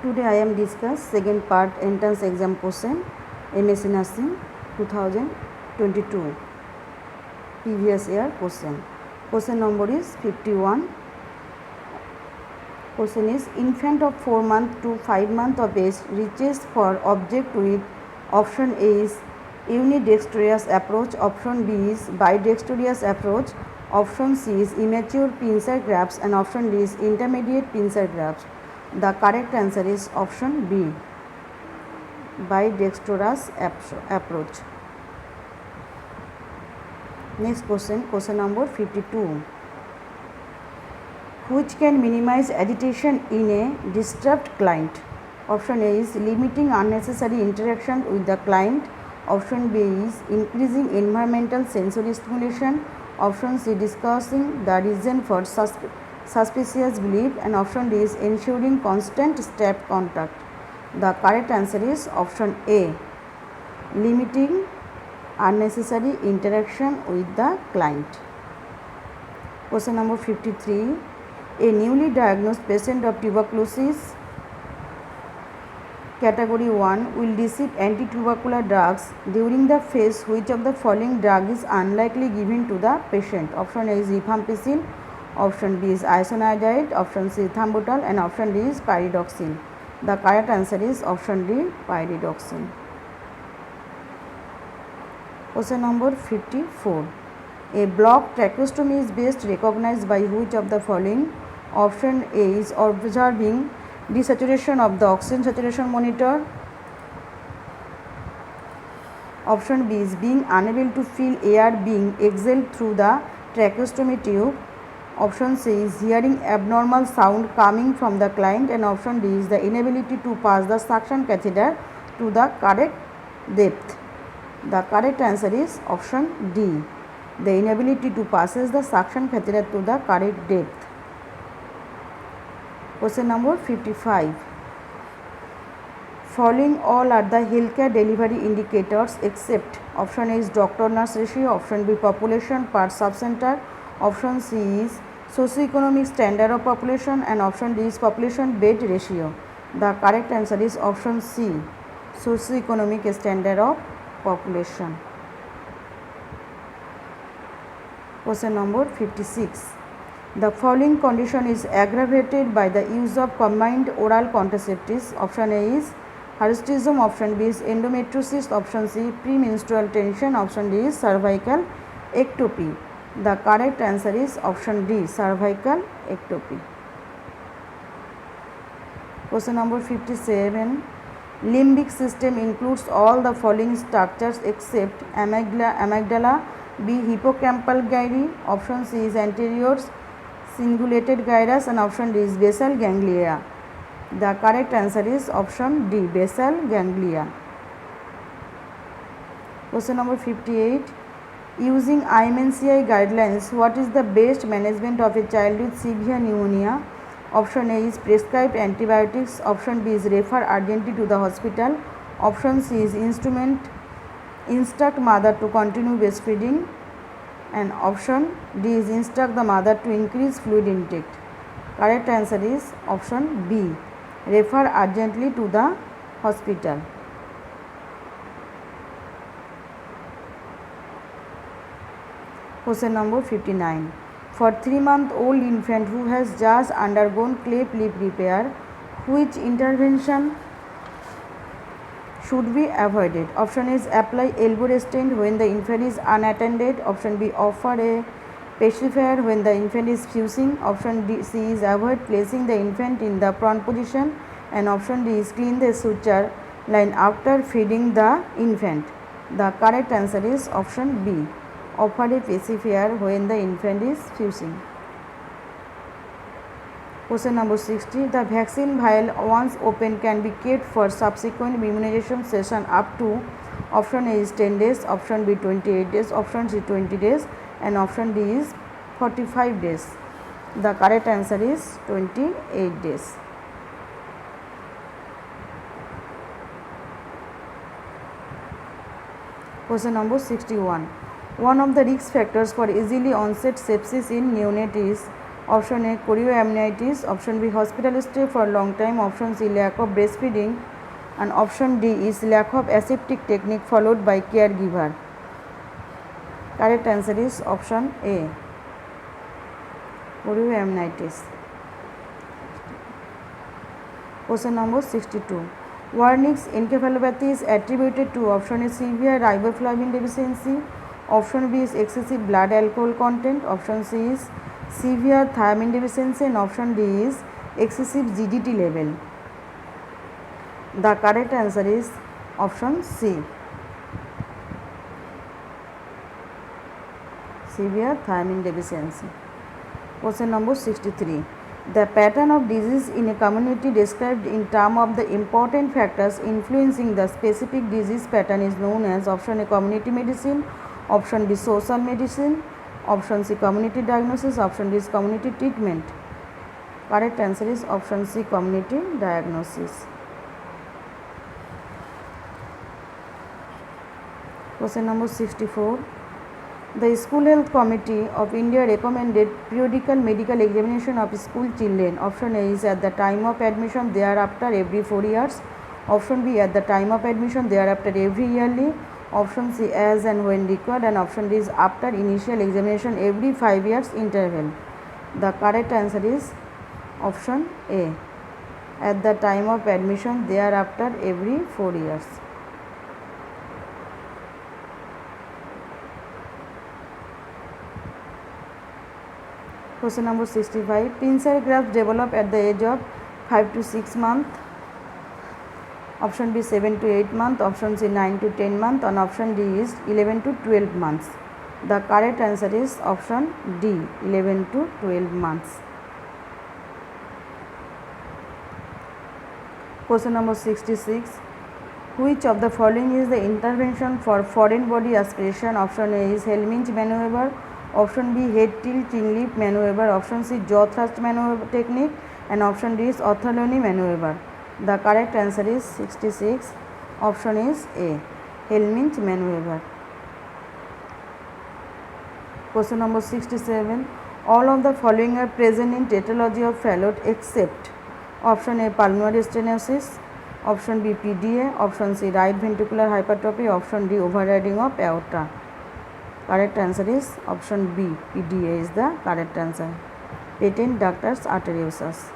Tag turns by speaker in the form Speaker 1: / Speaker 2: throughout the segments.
Speaker 1: Today I am discuss second part entrance exam question MSc Nursing 2022 previous year question. Question number is 51. Question is infant of 4 month to 5 month of age reaches for object with option A is unidextrous approach, option B is bidextrous approach, option C is immature pincer grafts and option D is intermediate pincer grafts. The correct answer is option B, bidextrous approach. Next question, question number 52. Which can minimize agitation in a disturbed client? Option A is limiting unnecessary interaction with the client. Option B is increasing environmental sensory stimulation. Option C discussing the reason for suspicious belief, and option D is ensuring constant step contact. The correct answer is option A, limiting unnecessary interaction with the client. Question number 53. A newly diagnosed patient of tuberculosis category 1 will receive anti-tubercular drugs during the phase. Which of the following drug is unlikely given to the patient? Option A is rifampicin, option B is isoniazid, option C is ethambutol, and option D is pyridoxine. The correct answer is option D, pyridoxine. Question number 54. A blocked tracheostomy is best recognized by which of the following? Option A is observing desaturation of the oxygen saturation monitor. Option B is being unable to feel air being exhaled through the tracheostomy tube. Option C is hearing abnormal sound coming from the client, and option D is the inability to pass the suction catheter to the correct depth. The correct answer is option D, the inability to pass the suction catheter to the correct depth. Question number 55. Following all are the healthcare delivery indicators except option A is doctor-nurse ratio, option B population per subcenter, option C is socioeconomic standard of population, and option D is population bed ratio. The correct answer is option C, socioeconomic standard of population. Question number 56. The following condition is aggravated by the use of combined oral contraceptives. Option A is hirsutism, option B is endometriosis, option C premenstrual tension, option D is cervical ectopy. The correct answer is option D, cervical ectopy. Question number 57. Limbic system includes all the following structures except amygdala, B hippocampal gyri, option C is anterior cingulated gyrus, and option D is basal ganglia. The correct answer is option D, basal ganglia. Question number 58. Using IMNCI guidelines, what is the best management of a child with severe pneumonia? Option A is prescribe antibiotics, option B is refer urgently to the hospital, option C is instruct mother to continue breastfeeding, and option D is instruct the mother to increase fluid intake. Correct answer is option B, refer urgently to the hospital. Question number 59. For 3-month-old infant who has just undergone cleft lip repair, which intervention should be avoided? Option A is apply elbow restraint when the infant is unattended. Option B, offer a pacifier when the infant is fusing. Option C is avoid placing the infant in the prone position, and option D is clean the suture line after feeding the infant. The correct answer is option B, offer a pacifier when the infant is fusing. Question number 60. The vaccine vial once open can be kept for subsequent immunization session up to option A is 10 days, option B 28 days, option C 20 days, and option D is 45 days. The correct answer is 28 days. Question number 61. One of the risk factors for easily onset sepsis in neonate is Option A, chorioamnitis. Option B, hospital stay for a long time. Option C, lack of breastfeeding. And option D is lack of aseptic technique followed by caregiver. Correct answer is option A, chorioamnitis. Question number 62. Wernicke's encephalopathy is attributed to option A, severe riboflavin deficiency. Option B is excessive blood alcohol content. Option C is severe thiamine deficiency, and option D is excessive GDT level. The correct answer is option C, severe thiamine deficiency. Question number 63. The pattern of disease in a community described in terms of the important factors influencing the specific disease pattern is known as option A, community medicine. Option B, social medicine. Option C, community diagnosis. Option D is community treatment. Correct answer is option C, community diagnosis. Question number 64. The School Health Committee of India recommended periodical medical examination of school children. Option A is at the time of admission, thereafter every 4 years. Option B, at the time of admission, thereafter every yearly. Option C, as and when required, and option D is after initial examination every 5 years interval. The correct answer is option A, at the time of admission, thereafter every 4 years. Question number 65. Pinscher grafts develop at the age of 5 to 6 months. Option B, 7 to 8 months. Option C, 9 to 10 months. And option D is 11 to 12 months. The correct answer is option D, 11 to 12 months. Question number 66. Which of the following is the intervention for foreign body aspiration? Option A is Helminth maneuver. Option B, head tilt chin lift maneuver. Option C, jaw thrust maneuver technique, and option D is Otheloni maneuver. The correct answer is 66. Option is A, Helminth maneuver. Question number 67. All of the following are present in tetralogy of Fallot except option A, pulmonary stenosis. Option B, PDA. Option C, right ventricular hypertrophy. Option D, overriding of aorta. Correct answer is option B, PDA is the correct answer, patent ductus arteriosus.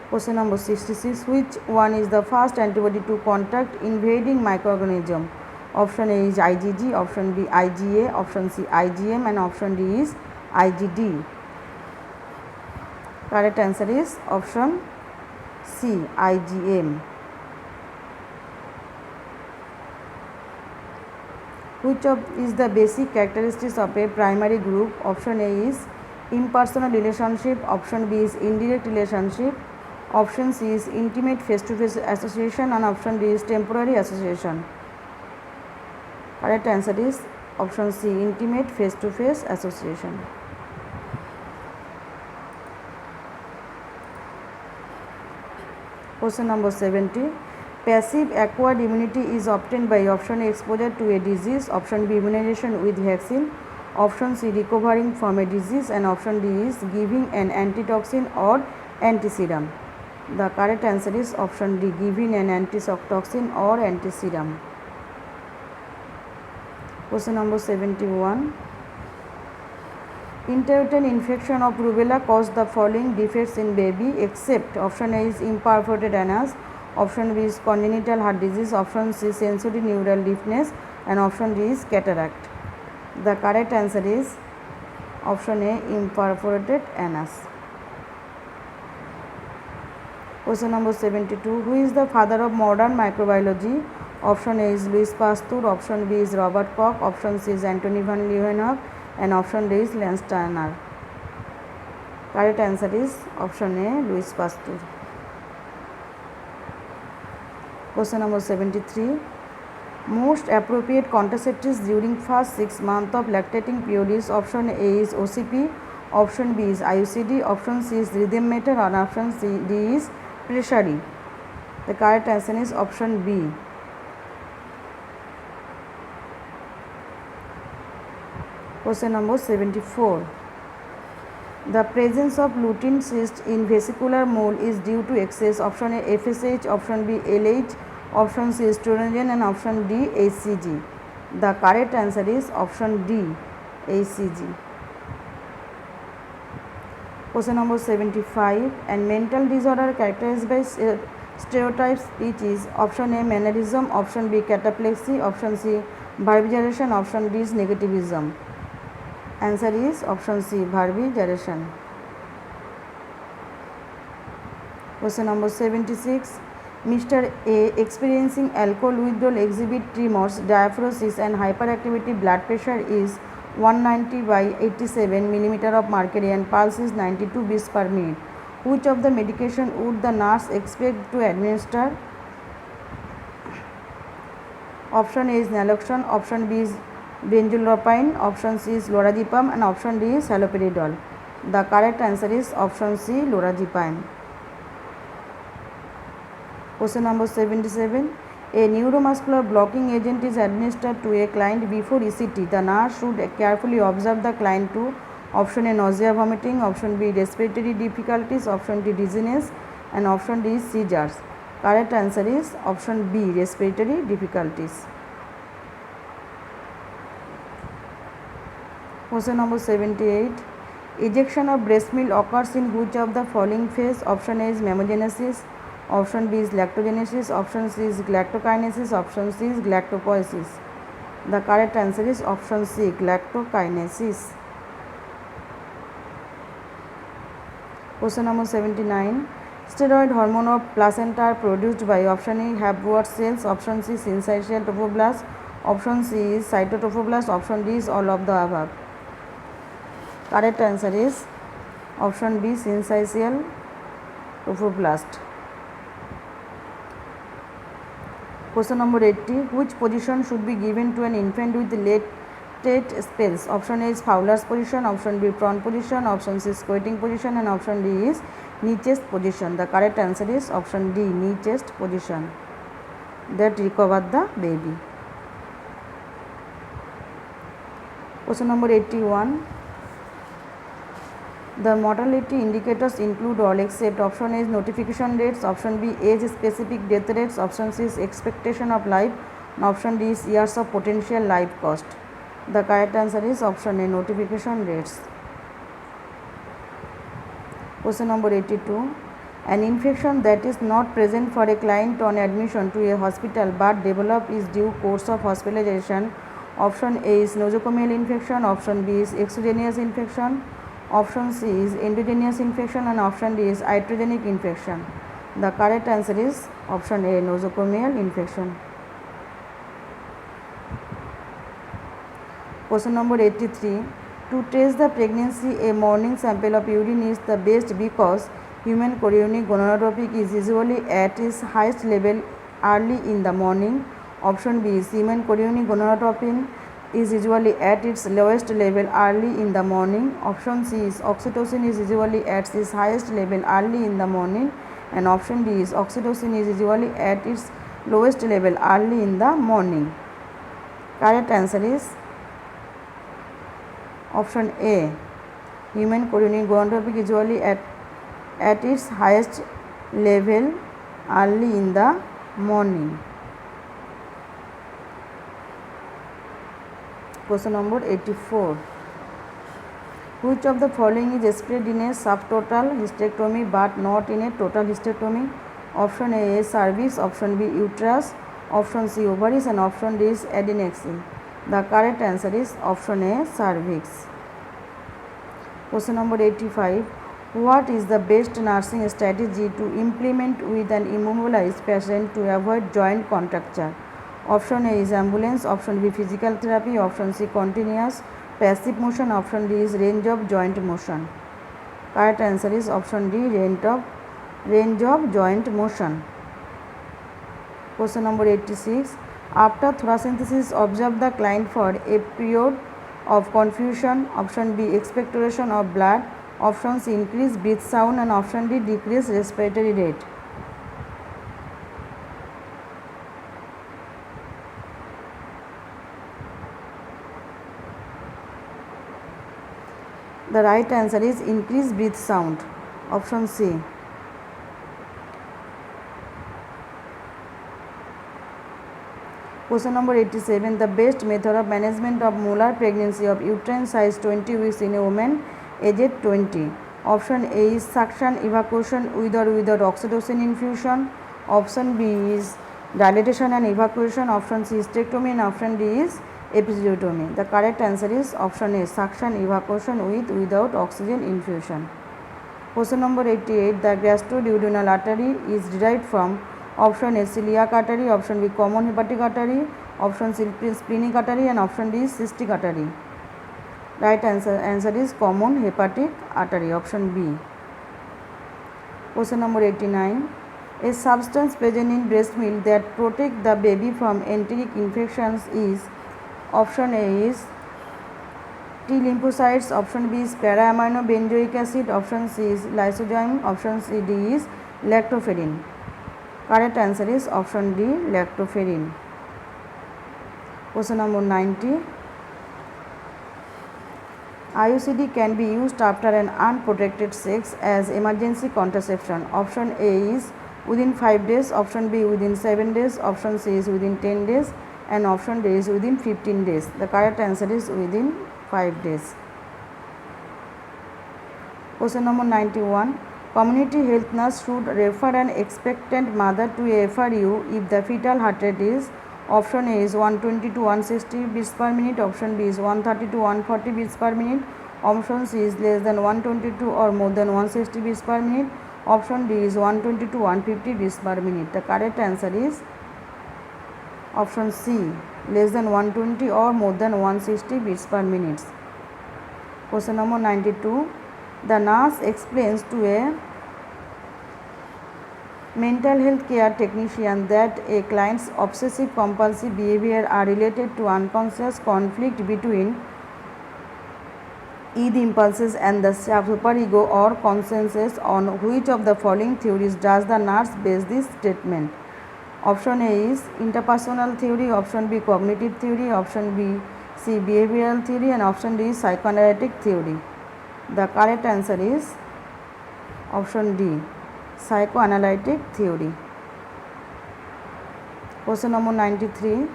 Speaker 1: Question number 66. Which one is the first antibody to contact invading microorganism? Option A is IgG, option B IgA, option C IgM, and option D is IgD. Correct answer is option C, IgM. Which is the basic characteristics of a primary group? Option A is impersonal relationship. Option B is indirect relationship. Option C is intimate face-to-face association, and option D is temporary association. Correct answer is option C, intimate face-to-face association. Question number 70. Passive acquired immunity is obtained by option A, exposure to a disease. Option B, immunization with vaccine. Option C, recovering from a disease, and option D is giving an antitoxin or antiserum. The correct answer is option D, giving an antitoxin or antiserum. Question number 71. Intrauterine infection of rubella cause the following defects in baby except option A is imperforated anus, option B is congenital heart disease, option C sensory neural deafness, and option D is cataract. The correct answer is option A, imperforated anus. Question number 72. Who is the father of modern microbiology? Option A is Louis Pasteur, option B is Robert Koch, option C is Antony van Leeuwenhoek, and option D is Lance Turner. Correct answer is option A, Louis Pasteur. Question number 73. Most appropriate contraceptives during first 6 months of lactating period is option A is OCP, option B is IUCD, option C is rhythm meter, and option D is Pressari. The correct answer is option B. Question number 74. The presence of lutein cyst in vesicular mole is due to excess. Option A FSH, option B LH, option C estrogen, and option D HCG. The correct answer is option D HCG. Question number 75. And mental disorder characterized by stereotypes which is option A mannerism, option B cataplexy, option C verbigeration, option D is negativism. Answer is option C verbigeration. Question number 76. Mr. A experiencing alcohol withdrawal exhibit tremors, diaphoresis and hyperactivity. Blood pressure is 190 by 87 millimeter of mercury and pulse is 92 beats per minute. Which of the medication would the nurse expect to administer? Option A is naloxone, option B is benzodiazepine, option C is lorazepam, and option D is haloperidol. The correct answer is option C lorazepam. Question number 77. A neuromuscular blocking agent is administered to a client before ECT. The nurse should carefully observe the client to option A nausea, vomiting, option B respiratory difficulties, option D dizziness, and option D seizures. Correct answer is option B respiratory difficulties. Question number 78. Ejection of breast milk occurs in which of the following phase? Option A is mammogenesis, option B is lactogenesis, option C is galactokinesis, option C is galactopoiesis. The correct answer is option C galactokinesis. Question number 79. Steroid hormone of placenta are produced by option A Hayward cells, option C syncytial trophoblast, option C is cytotrophoblast, option D is all of the above. Correct answer is option B syncytial trophoblast. Question number 80. Which position should be given to an infant with latent spells? Option A is Fowler's position, option B prone position, option C squatting position, and option D is knee chest position. The correct answer is option D knee chest position that recovered the baby. Question number 81. The mortality indicators include all except option A is notification rates, option B age specific death rates, option C is expectation of life, and option D is years of potential life cost. The correct answer is option A notification rates. Question number 82. An infection that is not present for a client on admission to a hospital but develop is due course of hospitalization. Option A is nosocomial infection, option B is exogenous infection, option C is endogenous infection, and option D is iatrogenic infection. The correct answer is option A nosocomial infection. Question number 83. To test the pregnancy, a morning sample of urine is the best because human chorionic gonadotropin is usually at its highest level early in the morning. Option B is human chorionic gonadotropin is usually at its lowest level early in the morning. Option C is oxytocin is usually at its highest level early in the morning, and option D is oxytocin is usually at its lowest level early in the morning. Correct answer is option A human chorionic gonadotropin usually at its highest level early in the morning. Question number 84. Which of the following is spread in a subtotal hysterectomy but not in a total hysterectomy? Option A is cervix, option B uterus, option C ovaries, and option D is adnexal. The correct answer is option A cervix. Question number 85. What is the best nursing strategy to implement with an immobilized patient to avoid joint contracture? Option A is ambulance, option B physical therapy, option C continuous passive motion, option D is range of joint motion. Correct answer is option D range of joint motion. Question number 86. After thoracentesis, observe the client for a period of confusion. Option B expectoration of blood, option C increased breath sound, and option D decreased respiratory rate. The right answer is increase breath sound. Option C. Question number 87. The best method of management of molar pregnancy of uterine size 20 weeks in a woman aged 20. Option A is suction evacuation with or without oxytocin infusion. Option B is dilatation and evacuation. Option C is hysterectomy, and option D is episiotomy. The correct answer is option A, suction evacuation with without oxygen infusion. Question number 88. The gastroduodenal artery is derived from option A celiac artery, option B common hepatic artery, option C splenic artery, and option D cystic artery. Right answer is common hepatic artery, option B. Question number 89. A substance present in breast milk that protect the baby from enteric infections is option A is T lymphocytes, option B is para-amino benzoic acid, option C is lysozyme, option C D is lactoferrin. Correct answer is option D, lactoferrin. Question number 90. IUCD can be used after an unprotected sex as emergency contraception. Option A is within 5 days, option B within 7 days, option C is within 10 days, and option D is within 15 days. The correct answer is within 5 days. Question number 91. Community health nurse should refer an expectant mother to a FRU if the fetal heart rate is option A is 120 to 160 beats per minute, option B is 130 to 140 beats per minute, option C is less than 122 or more than 160 beats per minute, option D is 120 to 150 beats per minute. The correct answer is option C, less than 120 or more than 160 beats per minute. Question number 92. The nurse explains to a mental health care technician that a client's obsessive compulsive behavior are related to unconscious conflict between the impulses and the superego or consciences. On which of the following theories does the nurse base this statement? Option A is interpersonal theory, option B cognitive theory, option B C behavioral theory, and option D psychoanalytic theory. The correct answer is option D, psychoanalytic theory. Question number 93.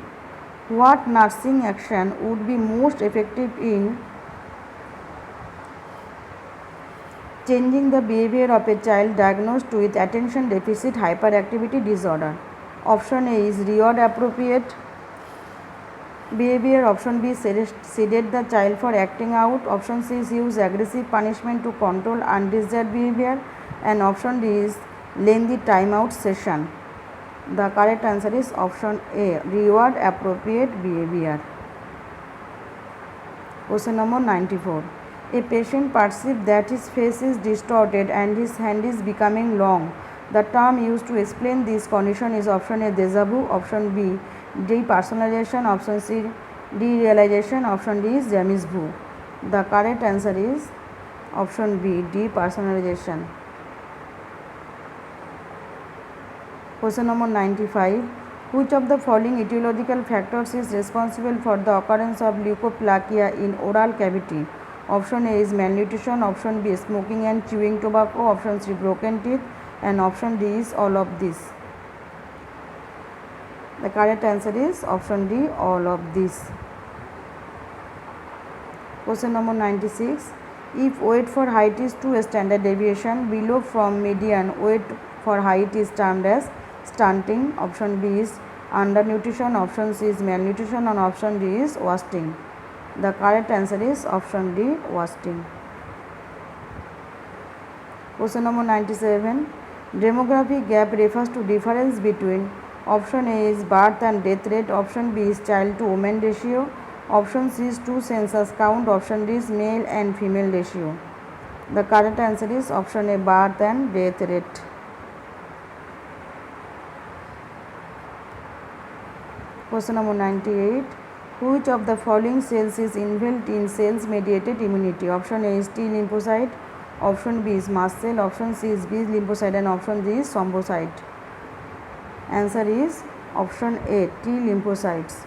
Speaker 1: What nursing action would be most effective in changing the behavior of a child diagnosed with attention deficit hyperactivity disorder? Option A is reward appropriate behavior, option B sedate the child for acting out, option C is use aggressive punishment to control undesired behavior, and option D is lengthy timeout session. The correct answer is option A, reward appropriate behavior. Question number 94. A patient perceives that his face is distorted and his hand is becoming long. The term used to explain this condition is option A déjà vu, option B depersonalization, option C derealization, option D is jamais vu. The correct answer is option B, depersonalization. Question number 95. Which of the following etiological factors is responsible for the occurrence of leukoplakia in oral cavity? Option A is malnutrition, option B smoking and chewing tobacco, option C broken teeth, and option D is all of this. The correct answer is option D, all of this. Question number 96. If weight for height is 2 standard deviation below from median, weight for height is termed as stunting. Option B is undernutrition, option C is malnutrition, and option D is wasting. The correct answer is option D, wasting. Question number 97. Demographic gap refers to difference between option A is birth and death rate, option B is child to woman ratio, option C is to census count, option D is male and female ratio. The correct answer is option A, birth and death rate. Question number 98. Which of the following cells is involved in cells mediated immunity? Option A is T lymphocyte, option B is mast cell, option C is B lymphocyte, and option D is thrombocyte. Answer is option A, T lymphocytes,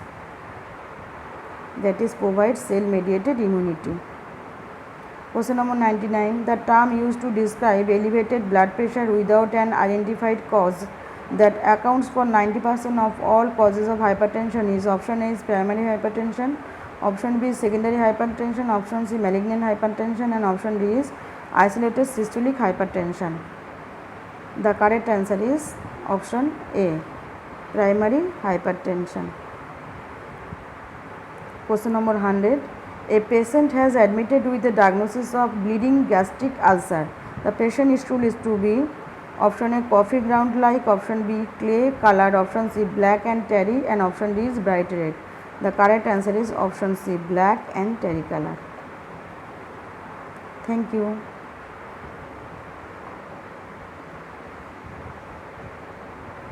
Speaker 1: that is provide cell mediated immunity. Question number 99. The term used to describe elevated blood pressure without an identified cause that accounts for 90% of all causes of hypertension is option A is primary hypertension, option B is secondary hypertension, option C malignant hypertension, and option D is isolated systolic hypertension. The correct answer is option A, primary hypertension. Question number 100. A patient has admitted with a diagnosis of bleeding gastric ulcer. The patient stool is to be option A coffee ground like, option B clay colored, option C black and terry, and option D is bright red. The correct answer is option C, black and terry color. Thank you.